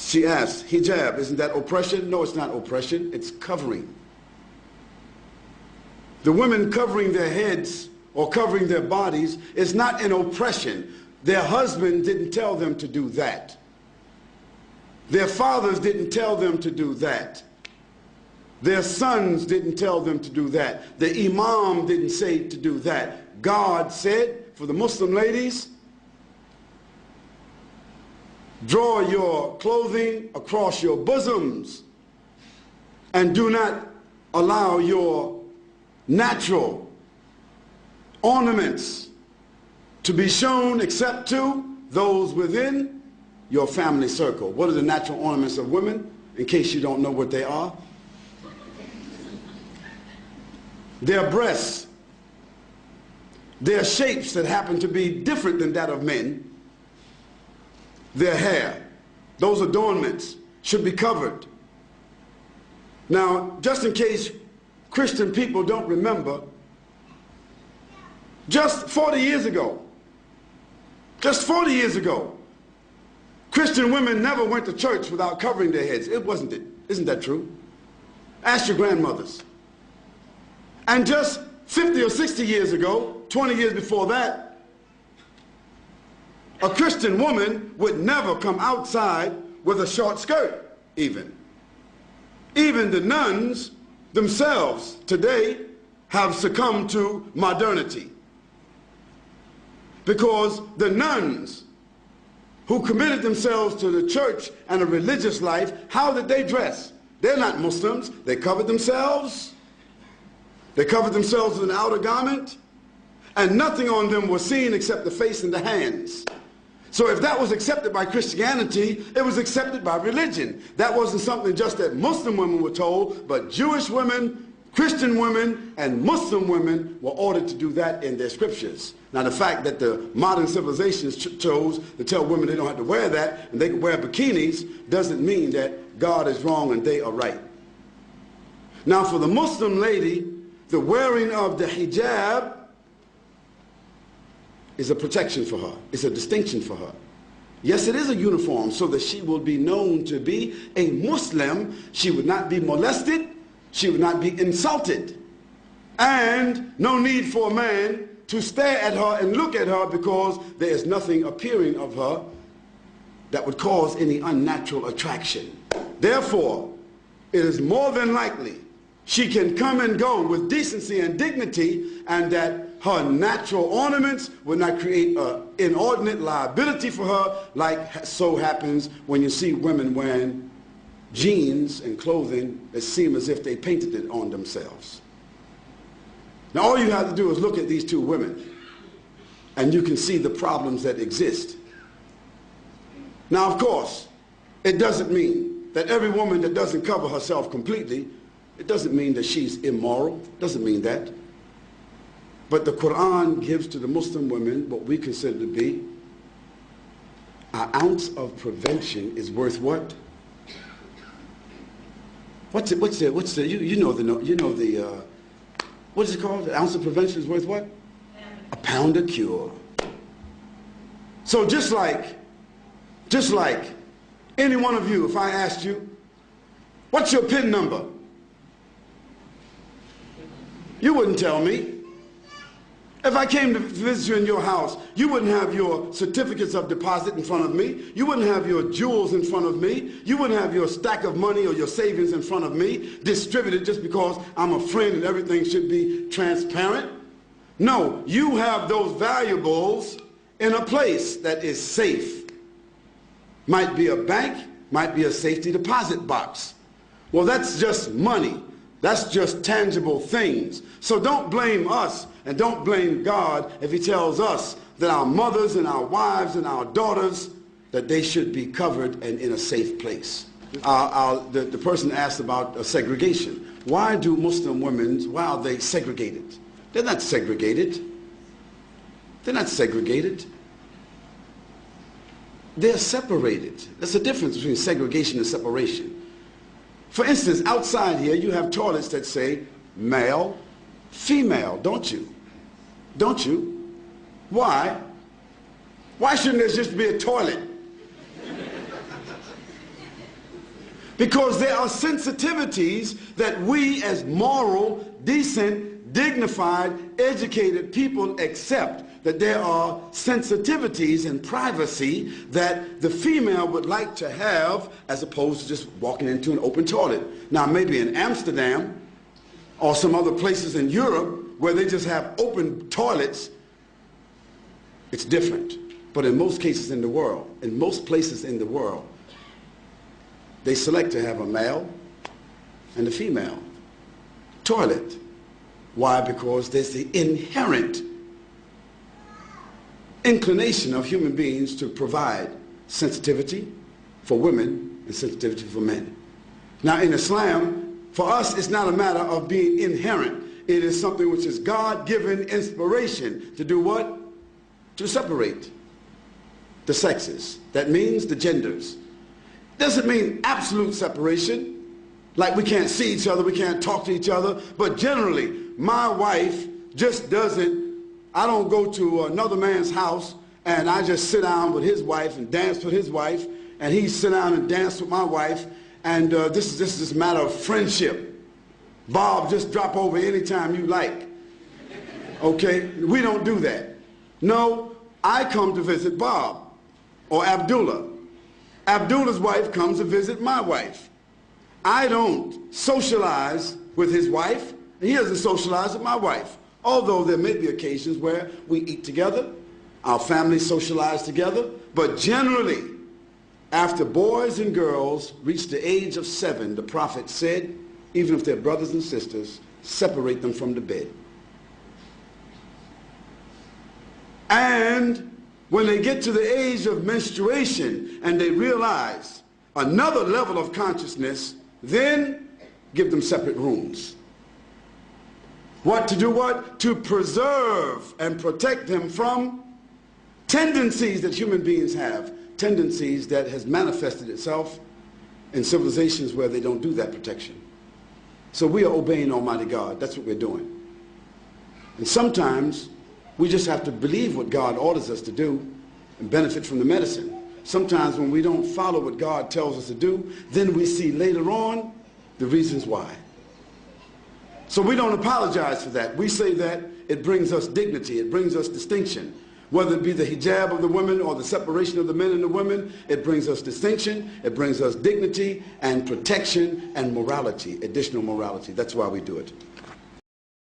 She asked, hijab, isn't that oppression? No, it's not oppression, it's covering. The women covering their heads or covering their bodies is not an oppression. Their husband didn't tell them to do that. Their fathers didn't tell them to do that. Their sons didn't tell them to do that. The imam didn't say to do that. God said, for the Muslim ladies, draw your clothing across your bosoms and do not allow your natural ornaments to be shown except to those within your family circle. What are the natural ornaments of women, in case you don't know what they are? Their breasts, their shapes that happen to be different than that of men, their hair, those adornments should be covered. Now, just in case Christian people don't remember, just 40 years ago, Christian women never went to church without covering their heads. It wasn't it. Isn't that true? Ask your grandmothers. And just 50 or 60 years ago, 20 years before that, a Christian woman would never come outside with a short skirt, even. Even the nuns themselves today have succumbed to modernity. Because the nuns who committed themselves to the church and a religious life, how did they dress? They're not Muslims. They covered themselves. They covered themselves with an outer garment, and nothing on them was seen except the face and the hands. So if that was accepted by Christianity, it was accepted by religion. That wasn't something just that Muslim women were told, but Jewish women, Christian women, and Muslim women were ordered to do that in their scriptures. Now the fact that the modern civilizations chose to tell women they don't have to wear that and they can wear bikinis doesn't mean that God is wrong and they are right. Now for the Muslim lady, the wearing of the hijab is a protection for her. It's a distinction for her. Yes, it is a uniform so that she will be known to be a Muslim. She would not be molested. She would not be insulted. And no need for a man to stare at her and look at her because there is nothing appearing of her that would cause any unnatural attraction. Therefore, it is more than likely she can come and go with decency and dignity, and that her natural ornaments will not create an inordinate liability for her, like so happens when you see women wearing jeans and clothing that seem as if they painted it on themselves. Now all you have to do is look at these two women and you can see the problems that exist. Now of course, it doesn't mean that every woman that doesn't cover herself completely, it doesn't mean that she's immoral. It doesn't mean that. But the Quran gives to the Muslim women what we consider to be an ounce of prevention is worth what? What's the what is it called? An ounce of prevention is worth what? A pound of cure. So just like any one of you, if I asked you, what's your PIN number? You wouldn't tell me. If I came to visit you in your house, you wouldn't have your certificates of deposit in front of me. You wouldn't have your jewels in front of me. You wouldn't have your stack of money or your savings in front of me, distributed just because I'm a friend and everything should be transparent. No, you have those valuables in a place that is safe. Might be a bank, might be a safety deposit box. Well, that's just money. That's just tangible things. So don't blame us and don't blame God if he tells us that our mothers and our wives and our daughters, that they should be covered and in a safe place. The person asked about segregation. Why do Muslim women, why are they segregated? They're not segregated. They're not segregated. They're separated. There's a difference between segregation and separation. For instance, outside here, you have toilets that say male, female, don't you? Don't you? Why? Why shouldn't there just be a toilet? Because there are sensitivities that we as moral, decent, dignified, educated people accept, that there are sensitivities and privacy that the female would like to have as opposed to just walking into an open toilet. Now maybe in Amsterdam or some other places in Europe where they just have open toilets, it's different. But in most cases in the world, in most places in the world, they select to have a male and a female toilet. Why? Because there's the inherent inclination of human beings to provide sensitivity for women and sensitivity for men. Now in Islam, for us, it's not a matter of being inherent. It is something which is God-given inspiration to do what? To separate the sexes. That means the genders. Doesn't mean absolute separation, like we can't see each other, we can't talk to each other, but generally, my wife just doesn't, I don't go to another man's house and I just sit down with his wife and dance with his wife, and he sit down and dance with my wife, and this is a matter of friendship. Bob, just drop over anytime you like. Okay? We don't do that. No, I come to visit Bob or Abdullah. Abdullah's wife comes to visit my wife. I don't socialize with his wife, and he doesn't socialize with my wife. Although there may be occasions where we eat together, our families socialize together, but generally, after boys and girls reach the age of 7, the Prophet said, even if they're brothers and sisters, separate them from the bed. And when they get to the age of menstruation and they realize another level of consciousness, then give them separate rooms. What to do what? To preserve and protect them from tendencies that human beings have, tendencies that has manifested itself in civilizations where they don't do that protection. So we are obeying Almighty God. That's what we're doing. And sometimes we just have to believe what God orders us to do and benefit from the medicine. Sometimes when we don't follow what God tells us to do, then we see later on the reasons why. So we don't apologize for that. We say that it brings us dignity, it brings us distinction. Whether it be the hijab of the women or the separation of the men and the women, it brings us distinction, it brings us dignity and protection and morality, additional morality. That's why we do it.